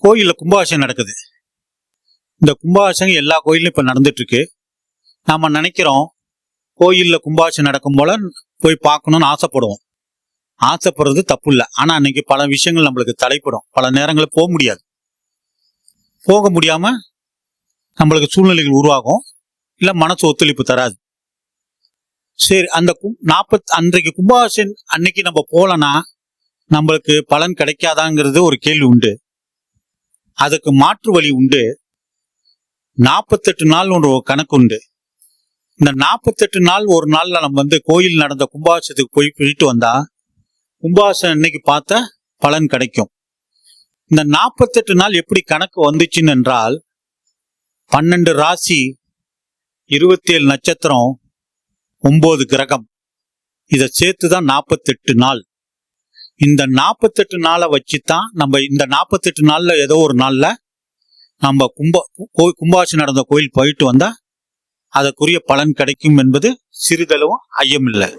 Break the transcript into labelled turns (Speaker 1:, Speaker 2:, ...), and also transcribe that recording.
Speaker 1: கோயிலில் கும்பாபிஷேகம் நடக்குது. இந்த கும்பாபிஷேகம் எல்லா கோயிலும் இப்போ நடந்துட்டு இருக்கு. நாம நினைக்கிறோம் கோயிலில் கும்பாபிஷேகம் நடக்கும் போல போய் பார்க்கணும்னு ஆசைப்படுவோம். ஆசைப்படுறது தப்பு இல்லை. ஆனால் அன்னைக்கு பல விஷயங்கள் நம்மளுக்கு தடைப்படும். பல நேரங்களில் போக முடியாது. போக முடியாம நம்மளுக்கு சூழ்நிலைகள் உருவாகும், இல்லை மனசு ஒத்துழைப்பு தராது. சரி, அந்த அன்றைக்கு கும்பாபிஷேகம் அன்னைக்கு நம்ம போலனா நம்மளுக்கு பலன் கிடைக்காதாங்கிறது ஒரு கேள்வி உண்டு. அதுக்கு மாற்று வழி உண்டு. 48 நாள் ஒரு கணக்கு உண்டு. இந்த 48 நாள் ஒரு நாள்ல நம்ம கோயில் நடந்த கும்பாபிஷேகத்துக்கு போயிட்டு வந்தா கும்பாபிஷேகம் இன்னைக்கு பார்த்த பலன் கிடைக்கும். இந்த 48 நாள் எப்படி கணக்கு வந்துச்சுன்னு என்றால் 12 ராசி, 27 நட்சத்திரம், 9 கிரகம், இதை சேர்த்துதான் 48 நாள். இந்த 48 நாளை வச்சுதான் நம்ம இந்த 48 நாள்ல ஏதோ ஒரு நாள்ல நம்ம கும்பாபிஷேகம் நடந்த கோயில் போயிட்டு வந்தா அதற்குரிய பலன் கிடைக்கும் என்பது சிறிதளவும் ஐயமில்லை.